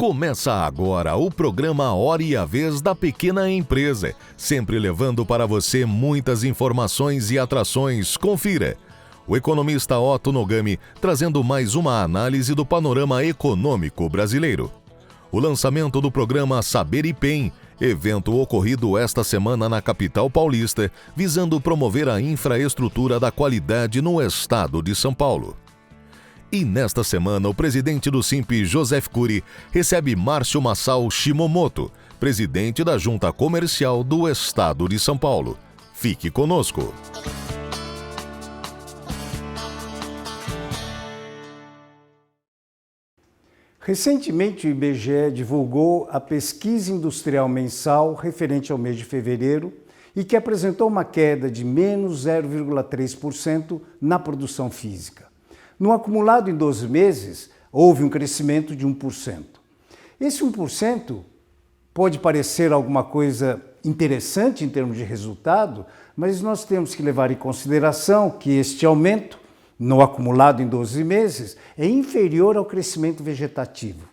Começa agora o programa Hora e a Vez da Pequena Empresa, sempre levando para você muitas informações e atrações. Confira. O economista Otto Nogami trazendo mais uma análise do panorama econômico brasileiro. O lançamento do programa Saber IPEM, evento ocorrido esta semana na capital paulista, visando promover a infraestrutura da qualidade no estado de São Paulo. E nesta semana, o presidente do SINPE, Joseph Cury, recebe Márcio Massal Shimomoto, presidente da Junta Comercial do Estado de São Paulo. Fique conosco. Recentemente, o IBGE divulgou a pesquisa industrial mensal referente ao mês de fevereiro e que apresentou uma queda de menos 0,3% na produção física. No acumulado em 12 meses, houve um crescimento de 1%. Esse 1% pode parecer alguma coisa interessante em termos de resultado, mas nós temos que levar em consideração que este aumento, no acumulado em 12 meses, é inferior ao crescimento vegetativo.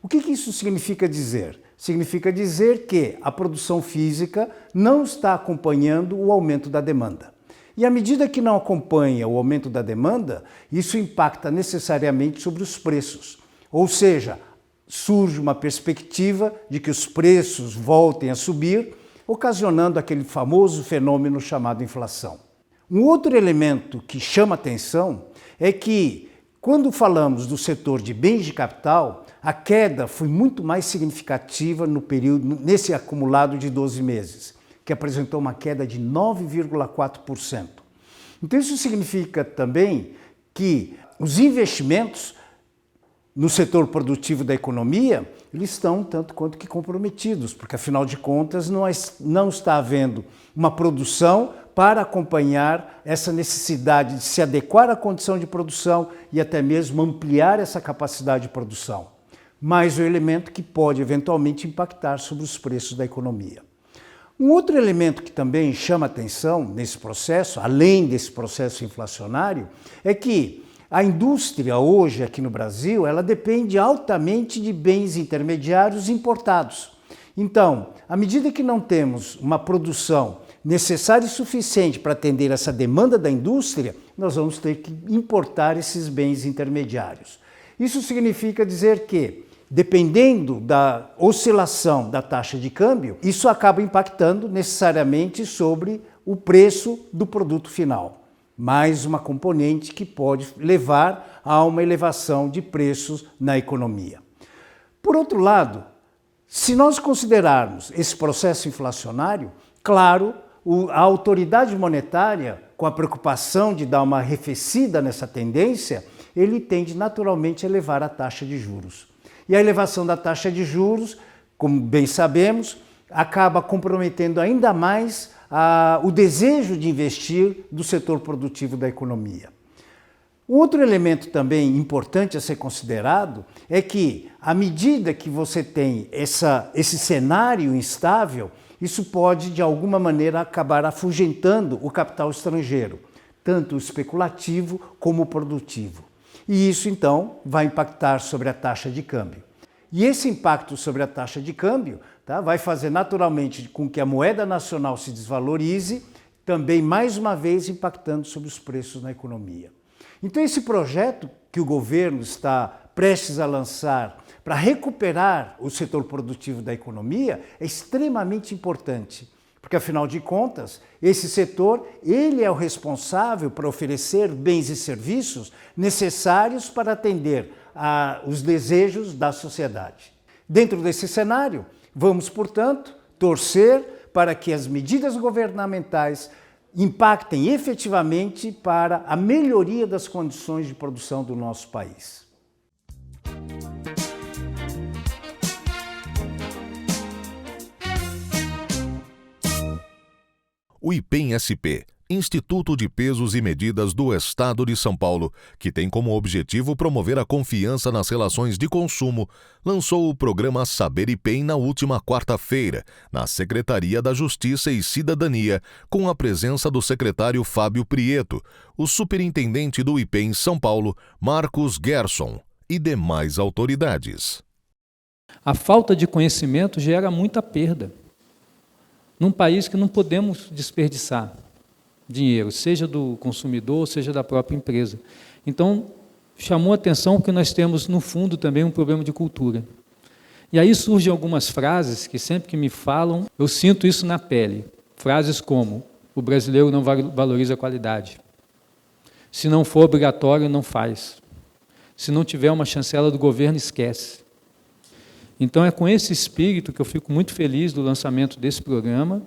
O que isso significa dizer? Significa dizer que a produção física não está acompanhando o aumento da demanda. E à medida que não acompanha o aumento da demanda, isso impacta necessariamente sobre os preços. Ou seja, surge uma perspectiva de que os preços voltem a subir, ocasionando aquele famoso fenômeno chamado inflação. Um outro elemento que chama atenção é que, quando falamos do setor de bens de capital, a queda foi muito mais significativa nesse acumulado de 12 meses. Que apresentou uma queda de 9,4%. Então isso significa também que os investimentos no setor produtivo da economia, eles estão tanto quanto que comprometidos, porque afinal de contas não está havendo uma produção para acompanhar essa necessidade de se adequar à condição de produção e até mesmo ampliar essa capacidade de produção. Mais um elemento que pode eventualmente impactar sobre os preços da economia. Um outro elemento que também chama atenção nesse processo, além desse processo inflacionário, é que a indústria hoje aqui no Brasil, ela depende altamente de bens intermediários importados. Então, à medida que não temos uma produção necessária e suficiente para atender essa demanda da indústria, nós vamos ter que importar esses bens intermediários. Isso significa dizer que, dependendo da oscilação da taxa de câmbio, isso acaba impactando necessariamente sobre o preço do produto final. Mais uma componente que pode levar a uma elevação de preços na economia. Por outro lado, se nós considerarmos esse processo inflacionário, claro, a autoridade monetária, com a preocupação de dar uma arrefecida nessa tendência, ele tende naturalmente a elevar a taxa de juros. E a elevação da taxa de juros, como bem sabemos, acaba comprometendo ainda mais o desejo de investir do setor produtivo da economia. Um outro elemento também importante a ser considerado é que, à medida que você tem esse cenário instável, isso pode, de alguma maneira, acabar afugentando o capital estrangeiro, tanto o especulativo como o produtivo. E isso, então, vai impactar sobre a taxa de câmbio. E esse impacto sobre a taxa de câmbio vai fazer naturalmente com que a moeda nacional se desvalorize, também, mais uma vez, impactando sobre os preços na economia. Então, esse projeto que o governo está prestes a lançar para recuperar o setor produtivo da economia é extremamente importante. Porque, afinal de contas, esse setor ele é o responsável por oferecer bens e serviços necessários para atender os desejos da sociedade. Dentro desse cenário, vamos, portanto, torcer para que as medidas governamentais impactem efetivamente para a melhoria das condições de produção do nosso país. O IPEM-SP, Instituto de Pesos e Medidas do Estado de São Paulo, que tem como objetivo promover a confiança nas relações de consumo, lançou o programa Saber IPEM na última quarta-feira, na Secretaria da Justiça e Cidadania, com a presença do secretário Fábio Prieto, o superintendente do IPEM São Paulo, Marcos Gerson, e demais autoridades. A falta de conhecimento gera muita perda. Num país que não podemos desperdiçar dinheiro, seja do consumidor, seja da própria empresa. Então, chamou a atenção que nós temos, no fundo, também um problema de cultura. E aí surgem algumas frases que sempre que me falam, eu sinto isso na pele. Frases como, o brasileiro não valoriza a qualidade. Se não for obrigatório, não faz. Se não tiver uma chancela do governo, esquece. Então é com esse espírito que eu fico muito feliz do lançamento desse programa,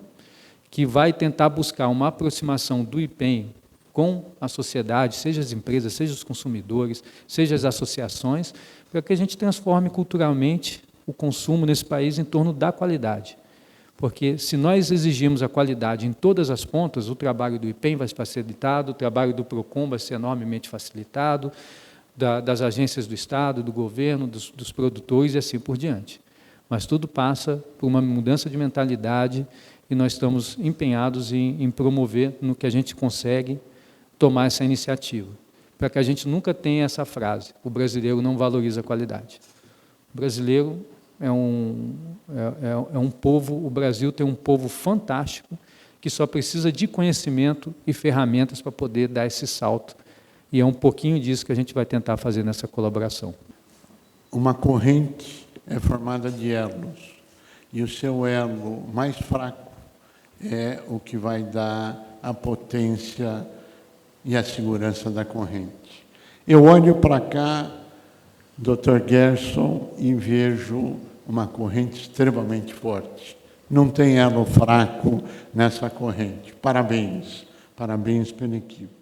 que vai tentar buscar uma aproximação do IPEM com a sociedade, seja as empresas, seja os consumidores, seja as associações, para que a gente transforme culturalmente o consumo nesse país em torno da qualidade. Porque se nós exigirmos a qualidade em todas as pontas, o trabalho do IPEM vai ser facilitado, o trabalho do PROCON vai ser enormemente facilitado, das agências do Estado, do governo, dos produtores e assim por diante. Mas tudo passa por uma mudança de mentalidade e nós estamos empenhados em promover no que a gente consegue tomar essa iniciativa, para que a gente nunca tenha essa frase, o brasileiro não valoriza a qualidade. O brasileiro é um povo, o Brasil tem um povo fantástico, que só precisa de conhecimento e ferramentas para poder dar esse salto. E é um pouquinho disso que a gente vai tentar fazer nessa colaboração. Uma corrente é formada de elos, e o seu elo mais fraco é o que vai dar a potência e a segurança da corrente. Eu olho para cá, Dr. Gerson, e vejo uma corrente extremamente forte. Não tem elo fraco nessa corrente. Parabéns, parabéns pela equipe.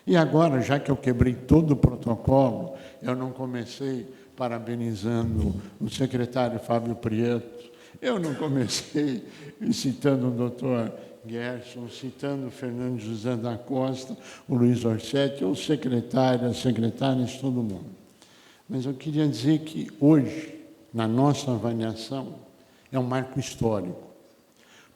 E agora, já que eu quebrei todo o protocolo, eu não comecei parabenizando o secretário Fábio Prieto, eu não comecei citando o doutor Gerson, citando o Fernando José da Costa, o Luiz Orsetti, os secretários, as secretárias, todo mundo. Mas eu queria dizer que hoje, na nossa avaliação, é um marco histórico,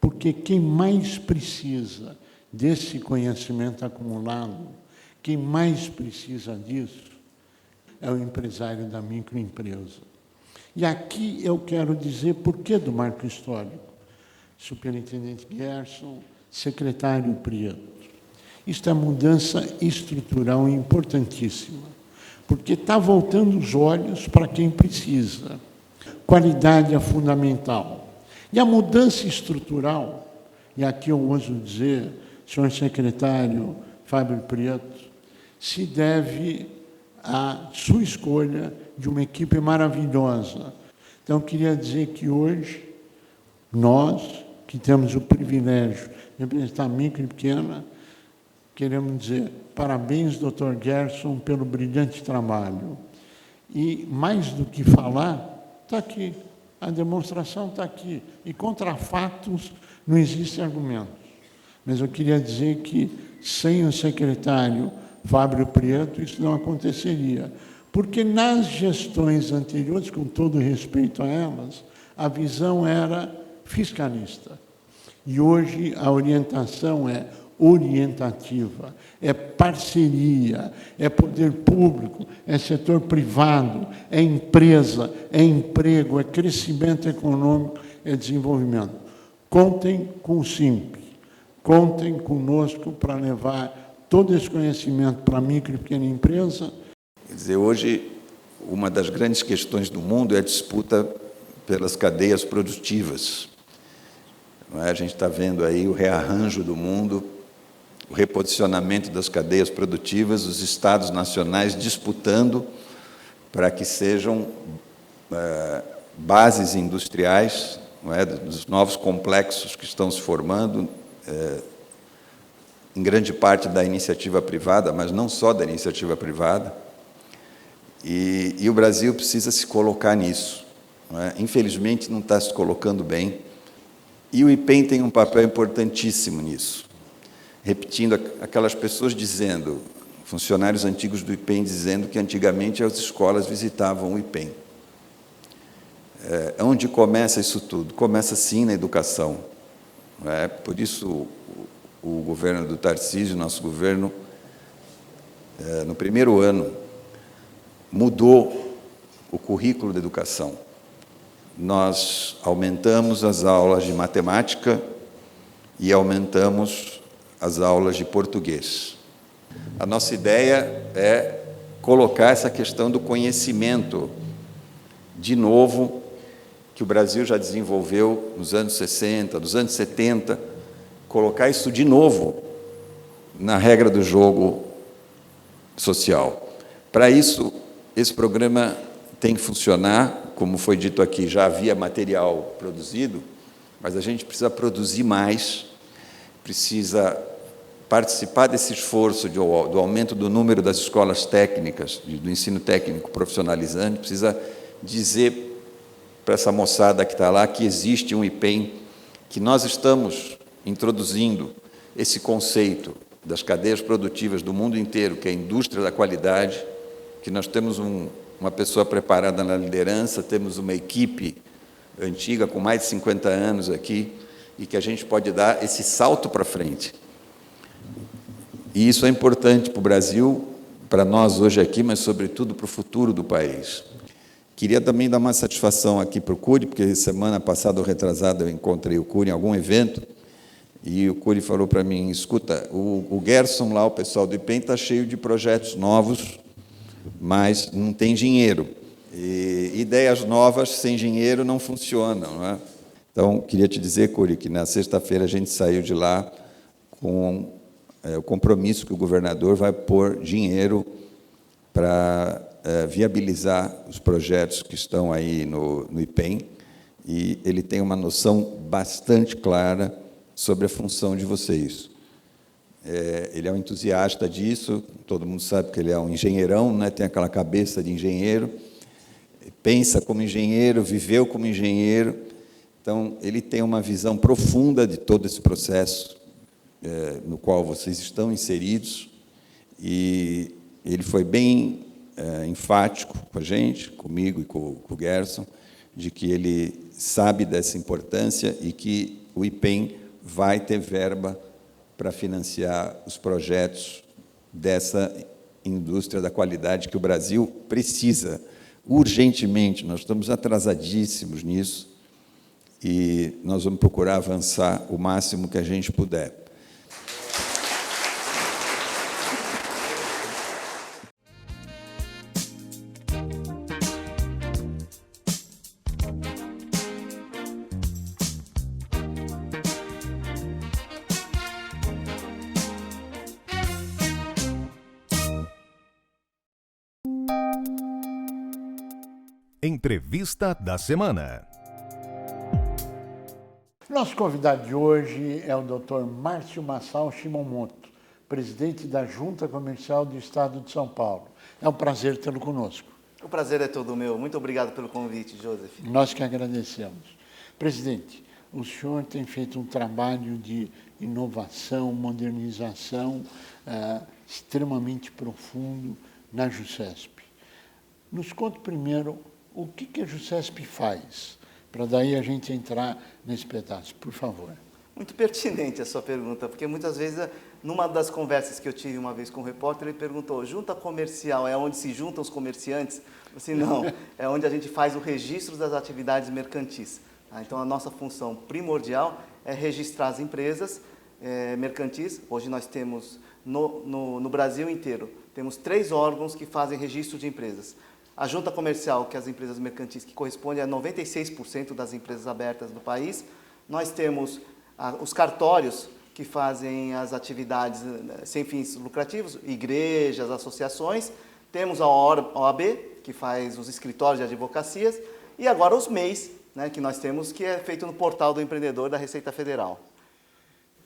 porque quem mais precisa desse conhecimento acumulado, quem mais precisa disso, é o empresário da microempresa. E aqui eu quero dizer por que do marco histórico. Superintendente Gerson, secretário Prieto. Isto é mudança estrutural importantíssima, porque está voltando os olhos para quem precisa. Qualidade é fundamental. E a mudança estrutural, e aqui eu ouso dizer, senhor secretário Fábio Prieto, se deve à sua escolha de uma equipe maravilhosa. Então, eu queria dizer que hoje, nós, que temos o privilégio de representar a micro e pequena, queremos dizer parabéns, doutor Gerson, pelo brilhante trabalho. E, mais do que falar, está aqui, a demonstração está aqui. E contra fatos não existem argumentos. Mas eu queria dizer que, sem o secretário Fábio Prieto, isso não aconteceria. Porque nas gestões anteriores, com todo respeito a elas, a visão era fiscalista. E hoje a orientação é orientativa, é parceria, é poder público, é setor privado, é empresa, é emprego, é crescimento econômico, é desenvolvimento. Contem com o Simples, contem conosco para levar todo esse conhecimento para a micro e pequena empresa. Quer dizer, hoje, uma das grandes questões do mundo é a disputa pelas cadeias produtivas. Não é? A gente está vendo aí o rearranjo do mundo, o reposicionamento das cadeias produtivas, os estados nacionais disputando para que sejam bases industriais, não é? Dos novos complexos que estão se formando, em grande parte da iniciativa privada, mas não só da iniciativa privada, e o Brasil precisa se colocar nisso. Não é? Infelizmente, não está se colocando bem, e o IPEM tem um papel importantíssimo nisso, repetindo aquelas pessoas dizendo, funcionários antigos do IPEM dizendo que antigamente as escolas visitavam o IPEM. Onde começa isso tudo? Começa sim na educação. Não é? Por isso, o governo do Tarcísio, nosso governo, no primeiro ano, mudou o currículo da educação. nós aumentamos as aulas de matemática e aumentamos as aulas de português. A nossa ideia é colocar essa questão do conhecimento de novo, que o Brasil já desenvolveu nos anos 60, nos anos 70, colocar isso de novo na regra do jogo social. Para isso, esse programa tem que funcionar, como foi dito aqui, já havia material produzido, mas a gente precisa produzir mais, precisa participar desse esforço do aumento do número das escolas técnicas, do ensino técnico profissionalizante, precisa dizer para essa moçada que está lá que existe um IPEM, que nós estamos introduzindo esse conceito das cadeias produtivas do mundo inteiro, que é a indústria da qualidade, que nós temos uma pessoa preparada na liderança, temos uma equipe antiga com mais de 50 anos aqui, e que a gente pode dar esse salto para frente. E isso é importante para o Brasil, para nós hoje aqui, mas, sobretudo, para o futuro do país. Queria também dar uma satisfação aqui para o Cury, porque semana passada ou retrasada eu encontrei o Cury em algum evento, e o Cury falou para mim, escuta, o Gerson lá, o pessoal do IPEM, está cheio de projetos novos, mas não tem dinheiro. E ideias novas sem dinheiro não funcionam, não é? Então, queria te dizer, Cury, que na sexta-feira a gente saiu de lá com o compromisso que o governador vai pôr dinheiro para viabilizar os projetos que estão aí no IPEM, e ele tem uma noção bastante clara sobre a função de vocês. Ele é um entusiasta disso, todo mundo sabe que ele é um engenheirão, né? Tem aquela cabeça de engenheiro, pensa como engenheiro, viveu como engenheiro, então ele tem uma visão profunda de todo esse processo no qual vocês estão inseridos, e ele foi bem enfático com a gente, comigo e com o Gerson, de que ele sabe dessa importância e que o IPEM vai ter verba para financiar os projetos dessa indústria da qualidade que o Brasil precisa, urgentemente. Nós estamos atrasadíssimos nisso, e nós vamos procurar avançar o máximo que a gente puder. Entrevista da semana. Nosso convidado de hoje é o Dr. Márcio Massal Shimomoto, presidente da Junta Comercial do Estado de São Paulo. É um prazer tê-lo conosco. O prazer é todo meu. Muito obrigado pelo convite, Joseph. Nós que agradecemos. Presidente, o senhor tem feito um trabalho de inovação, modernização extremamente profundo na JUSCESP. Nos conte primeiro o que a JUSCESP faz, para daí a gente entrar nesse pedaço, por favor. Muito pertinente a sua pergunta, porque muitas vezes, numa das conversas que eu tive uma vez com um repórter, ele perguntou, junta comercial é onde se juntam os comerciantes? Assim, não, é onde a gente faz o registro das atividades mercantis. Então, a nossa função primordial é registrar as empresas mercantis. Hoje nós temos, no Brasil inteiro, temos 3 órgãos que fazem registro de empresas. A junta comercial, que é as empresas mercantis, que corresponde a 96% das empresas abertas do país. Nós temos os cartórios, que fazem as atividades sem fins lucrativos, igrejas, associações. Temos a OAB, que faz os escritórios de advocacias. E agora os MEIs, né, que nós temos, que é feito no portal do empreendedor da Receita Federal.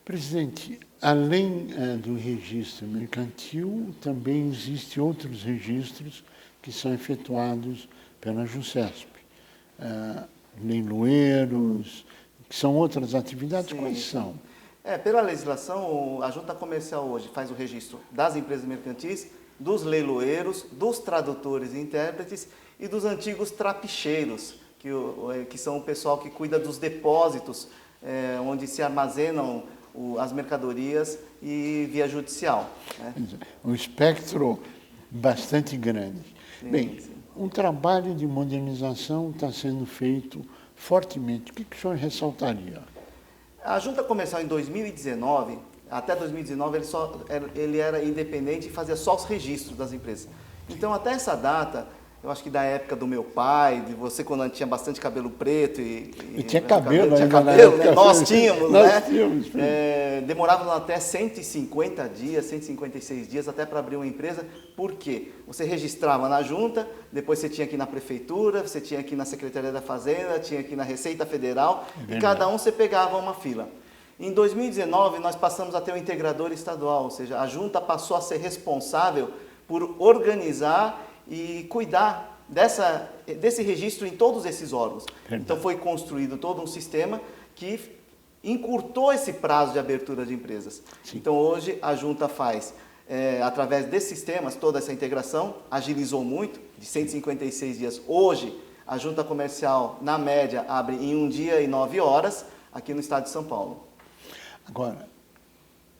Presidente, além do registro mercantil, também existem outros registros que são efetuados pela JUSCESP. Leiloeiros, que são outras atividades. Sim. Quais são? Pela legislação, a Junta Comercial hoje faz o registro das empresas mercantis, dos leiloeiros, dos tradutores e intérpretes e dos antigos trapicheiros, que são o pessoal que cuida dos depósitos, onde se armazenam as mercadorias e via judicial. Né? Um espectro bastante grande. Bem, um trabalho de modernização está sendo feito fortemente, o que o senhor ressaltaria? A Junta Comercial em 2019, até 2019, ele era independente e fazia só os registros das empresas. Então, até essa data, eu acho que da época do meu pai, de você quando tinha bastante cabelo preto e tinha cabelo, tinha ainda cabelo, né? Nós tínhamos, demorava até 150 dias, 156 dias até para abrir uma empresa. Por quê? Você registrava na junta, depois você tinha que ir na prefeitura, você tinha que ir na Secretaria da Fazenda, tinha que ir na Receita Federal, e cada um você pegava uma fila. Em 2019, nós passamos a ter um integrador estadual, ou seja, a junta passou a ser responsável por organizar e cuidar desse registro em todos esses órgãos. Então foi construído todo um sistema que encurtou esse prazo de abertura de empresas. Sim. Então hoje a junta faz, através desses sistemas, toda essa integração, agilizou muito, de 156 dias. Hoje a junta comercial, na média, abre em 1 dia e 9 horas, aqui no estado de São Paulo. Agora,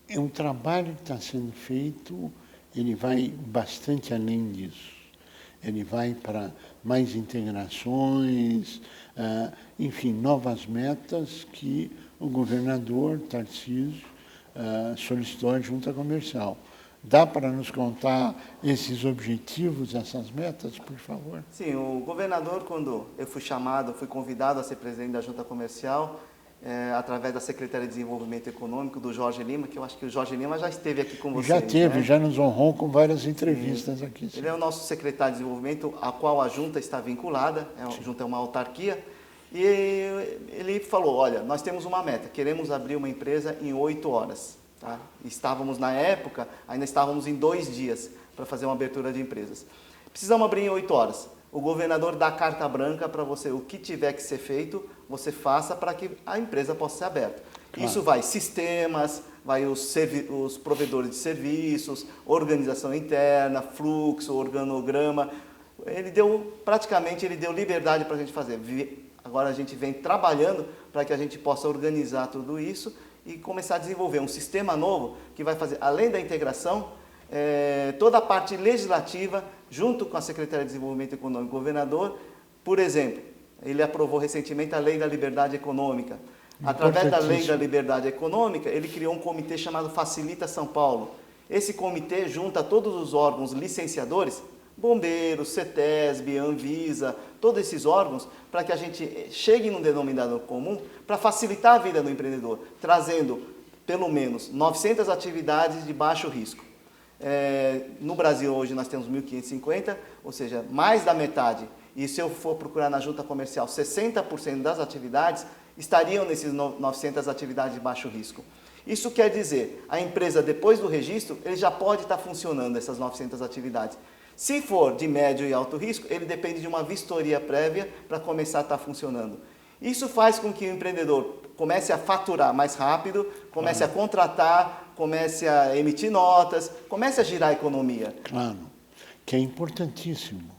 é um trabalho que está sendo feito, ele vai bastante além disso. Ele vai para mais integrações, enfim, novas metas que o governador Tarcísio solicitou à Junta Comercial. Dá para nos contar esses objetivos, essas metas, por favor? Sim, o governador, quando eu fui convidado a ser presidente da Junta Comercial, através da Secretaria de Desenvolvimento Econômico, do Jorge Lima, que eu acho que o Jorge Lima já esteve aqui com vocês. Já teve, né? Já nos honrou com várias entrevistas aqui. Ele é o nosso secretário de desenvolvimento, a qual a Junta está vinculada, a Junta é uma autarquia, e ele falou, olha, nós temos uma meta, queremos abrir uma empresa em 8 horas. Tá? Estávamos, na época, ainda estávamos em 2 dias para fazer uma abertura de empresas. Precisamos abrir em 8 horas. O governador dá carta branca para você, o que tiver que ser feito, você faça para que a empresa possa ser aberta. Claro. Isso vai sistemas, vai os provedores de serviços, organização interna, fluxo, organograma. Ele deu liberdade para a gente fazer. Agora a gente vem trabalhando para que a gente possa organizar tudo isso e começar a desenvolver um sistema novo que vai fazer, além da integração, toda a parte legislativa, junto com a Secretaria de Desenvolvimento Econômico e o governador. Por exemplo, ele aprovou recentemente a Lei da Liberdade Econômica. Através da Lei da Liberdade Econômica, ele criou um comitê chamado Facilita São Paulo. Esse comitê junta todos os órgãos licenciadores, bombeiros, CETESB, Anvisa, todos esses órgãos, para que a gente chegue num denominador comum para facilitar a vida do empreendedor, trazendo pelo menos 900 atividades de baixo risco. No Brasil hoje nós temos 1.550, ou seja, mais da metade. E se eu for procurar na junta comercial, 60% das atividades estariam nesses 900 atividades de baixo risco. Isso quer dizer, a empresa depois do registro, ele já pode estar funcionando essas 900 atividades. Se for de médio e alto risco, ele depende de uma vistoria prévia para começar a estar funcionando. Isso faz com que o empreendedor comece a faturar mais rápido, comece a contratar, comece a emitir notas, comece a girar a economia. Claro, que é importantíssimo.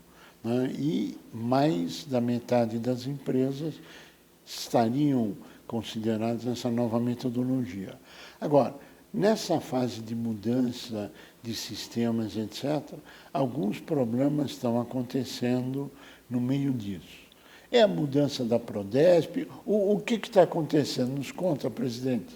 Né? E mais da metade das empresas estariam consideradas nessa nova metodologia. Agora, nessa fase de mudança de sistemas, etc., alguns problemas estão acontecendo no meio disso. É a mudança da Prodesp? O que está acontecendo? Nos conta, presidente.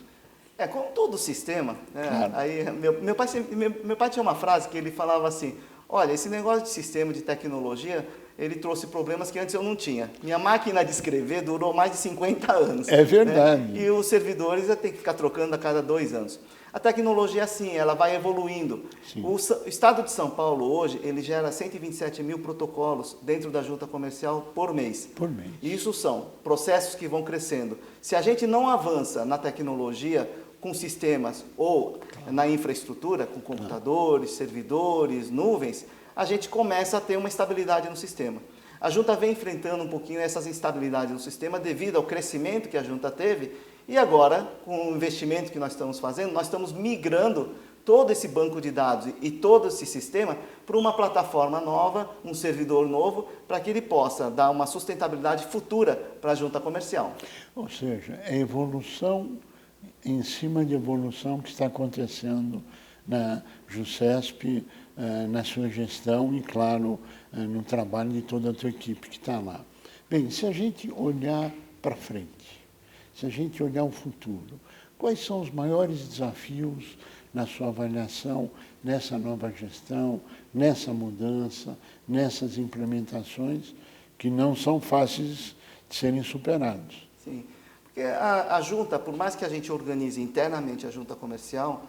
Como todo sistema, né? Claro. Aí, meu pai tinha uma frase que ele falava assim, olha, esse negócio de sistema de tecnologia, ele trouxe problemas que antes eu não tinha. Minha máquina de escrever durou mais de 50 anos. É verdade. Né? E os servidores têm que ficar trocando a cada 2 anos. A tecnologia, sim, ela vai evoluindo. Sim. O Estado de São Paulo, hoje, ele gera 127 mil protocolos dentro da junta comercial por mês. Por mês. E isso são processos que vão crescendo. Se a gente não avança na tecnologia, com sistemas ou na infraestrutura, com computadores, servidores, nuvens, a gente começa a ter uma estabilidade no sistema. A junta vem enfrentando um pouquinho essas instabilidades no sistema devido ao crescimento que a junta teve e agora, com o investimento que nós estamos fazendo, nós estamos migrando todo esse banco de dados e todo esse sistema para uma plataforma nova, um servidor novo, para que ele possa dar uma sustentabilidade futura para a junta comercial. Ou seja, é evolução em cima de evolução que está acontecendo na JUSESP, na sua gestão e, claro, no trabalho de toda a tua equipe que está lá. Bem, se a gente olhar para frente, se a gente olhar o futuro, quais são os maiores desafios na sua avaliação, nessa nova gestão, nessa mudança, nessas implementações que não são fáceis de serem superados? Sim, porque a junta, por mais que a gente organize internamente a junta comercial,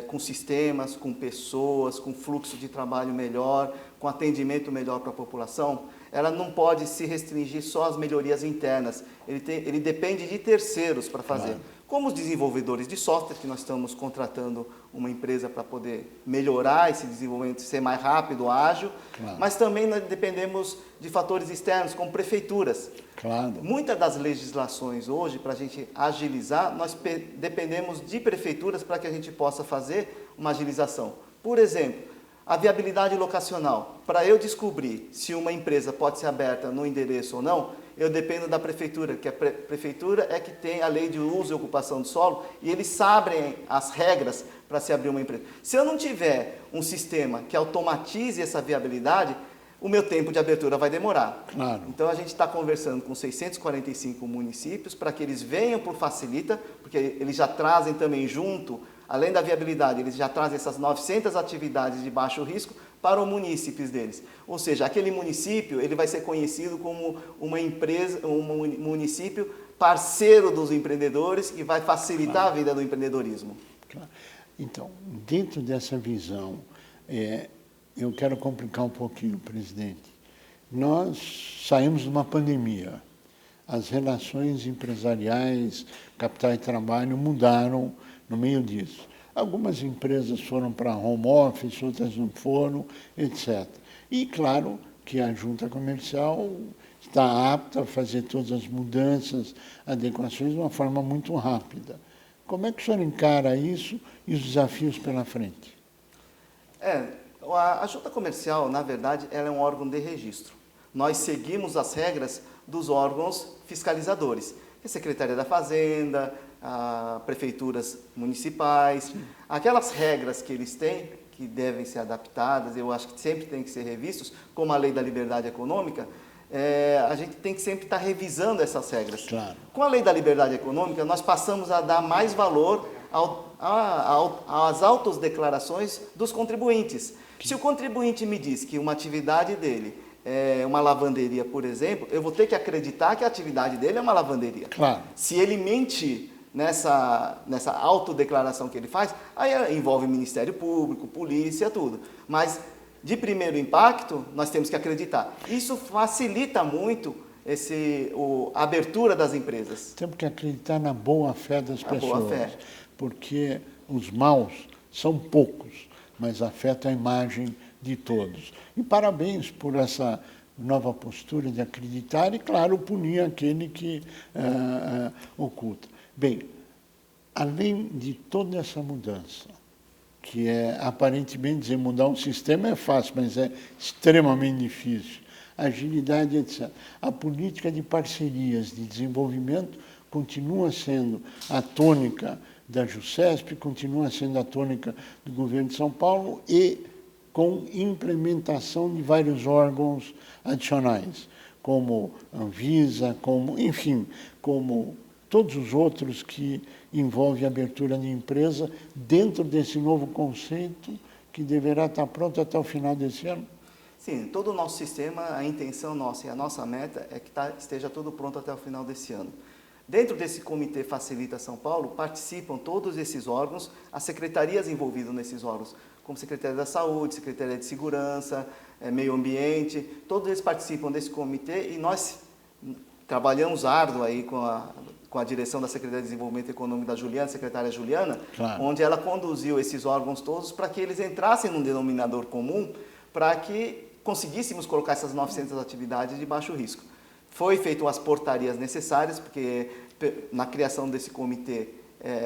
com sistemas, com pessoas, com fluxo de trabalho melhor, com atendimento melhor para a população, ela não pode se restringir só às melhorias internas. Ele depende de terceiros para fazer. Claro. Como os desenvolvedores de software, que nós estamos contratando uma empresa para poder melhorar esse desenvolvimento, ser mais rápido, ágil, claro. Mas também nós dependemos de fatores externos, como prefeituras. Claro. Muitas das legislações hoje, para a gente agilizar, nós dependemos de prefeituras para que a gente possa fazer uma agilização. Por exemplo, a viabilidade locacional. Para eu descobrir se uma empresa pode ser aberta no endereço ou não, eu dependo da prefeitura, que a prefeitura é que tem a lei de uso e ocupação do solo e eles sabem as regras para se abrir uma empresa. Se eu não tiver um sistema que automatize essa viabilidade, o meu tempo de abertura vai demorar. Claro. Então, a gente está conversando com 645 municípios para que eles venham para o Facilita, porque eles já trazem também junto, além da viabilidade, eles já trazem essas 900 atividades de baixo risco para os munícipes deles. Ou seja, aquele município ele vai ser conhecido como uma empresa, um município parceiro dos empreendedores e vai facilitar a vida do empreendedorismo. Claro. Então, dentro dessa visão, eu quero complicar um pouquinho, presidente. Nós saímos de uma pandemia. As relações empresariais, capital e trabalho mudaram no meio disso. Algumas empresas foram para home office, outras não foram, etc. E, claro, que a junta comercial está apta a fazer todas as mudanças, adequações de uma forma muito rápida. Como é que o senhor encara isso e os desafios pela frente? A junta comercial, na verdade, ela é um órgão de registro. Nós seguimos as regras dos órgãos fiscalizadores, a Secretaria da Fazenda, prefeituras municipais. Sim. Aquelas regras que eles têm, que devem ser adaptadas, eu acho que sempre tem que ser revistos, como a Lei da Liberdade Econômica, a gente tem que sempre estar revisando essas regras. Claro. Com a Lei da Liberdade Econômica, nós passamos a dar mais valor às autodeclarações dos contribuintes. Se o contribuinte me diz que uma atividade dele é uma lavanderia, por exemplo, eu vou ter que acreditar que a atividade dele é uma lavanderia. Claro. Se ele mente nessa autodeclaração que ele faz, aí envolve Ministério Público, polícia, tudo. Mas, de primeiro impacto, nós temos que acreditar. Isso facilita muito a abertura das empresas. Temos que acreditar na boa-fé das pessoas. Boa-fé. Porque os maus são poucos, mas afeta a imagem de todos. E parabéns por essa nova postura de acreditar e, claro, punir aquele que oculta. Bem, além de toda essa mudança, que é aparentemente dizer mudar um sistema é fácil, mas é extremamente difícil, agilidade, etc. A política de parcerias de desenvolvimento continua sendo a tônica da JUSESP, continua sendo a tônica do governo de São Paulo e com implementação de vários órgãos adicionais, como Anvisa, como todos os outros que envolvem a abertura de empresa dentro desse novo conceito que deverá estar pronto até o final desse ano? Sim, todo o nosso sistema, a intenção nossa e a nossa meta é que esteja tudo pronto até o final desse ano. Dentro desse Comitê Facilita São Paulo, participam todos esses órgãos, as secretarias envolvidas nesses órgãos, como Secretaria da Saúde, Secretaria de Segurança, Meio Ambiente, todos eles participam desse comitê e nós trabalhamos árduo aí com a direção da Secretaria de Desenvolvimento Econômico da Juliana, secretária Juliana, claro, onde ela conduziu esses órgãos todos para que eles entrassem num denominador comum para que conseguíssemos colocar essas 900 atividades de baixo risco. Foi feito as portarias necessárias, porque na criação desse comitê,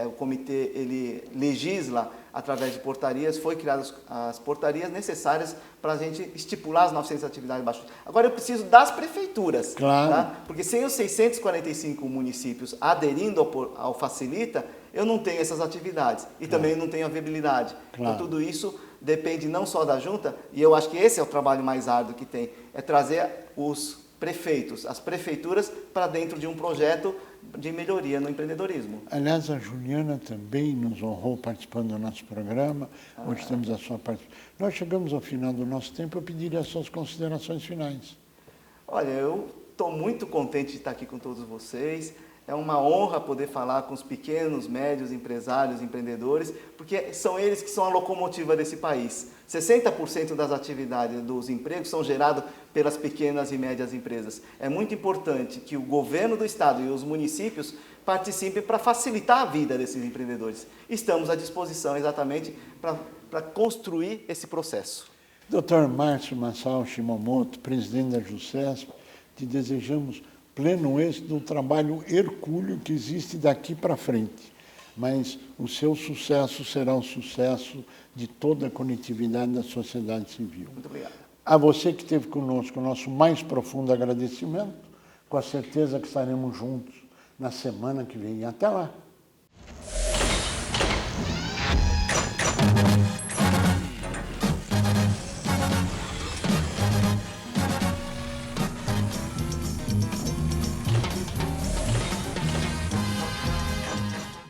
o comitê ele legisla através de portarias, foi criadas as portarias necessárias para a gente estipular as 900 atividades de baixo risco. Agora eu preciso das prefeituras, claro, tá? Porque sem os 645 municípios aderindo ao Facilita, eu não tenho essas atividades e também não tenho a viabilidade. Claro. Então tudo isso depende não só da junta, e eu acho que esse é o trabalho mais árduo que tem, é trazer os prefeitos, as prefeituras, para dentro de um projeto de melhoria no empreendedorismo. Aliás, a Juliana também nos honrou participando do nosso programa. Hoje temos a sua participação. Nós chegamos ao final do nosso tempo, eu pediria as suas considerações finais. Olha, eu estou muito contente de estar aqui com todos vocês. É uma honra poder falar com os pequenos, médios empresários, empreendedores, porque são eles que são a locomotiva desse país. 60% das atividades dos empregos são gerados pelas pequenas e médias empresas. É muito importante que o governo do estado e os municípios participem para facilitar a vida desses empreendedores. Estamos à disposição exatamente para construir esse processo. Dr. Márcio Masao Shimamoto, presidente da JUSESP, te desejamos pleno êxito do trabalho hercúleo que existe daqui para frente. Mas o seu sucesso será o sucesso de toda a conectividade da sociedade civil. Muito obrigado. A você que esteve conosco, o nosso mais profundo agradecimento, com a certeza que estaremos juntos na semana que vem. Até lá!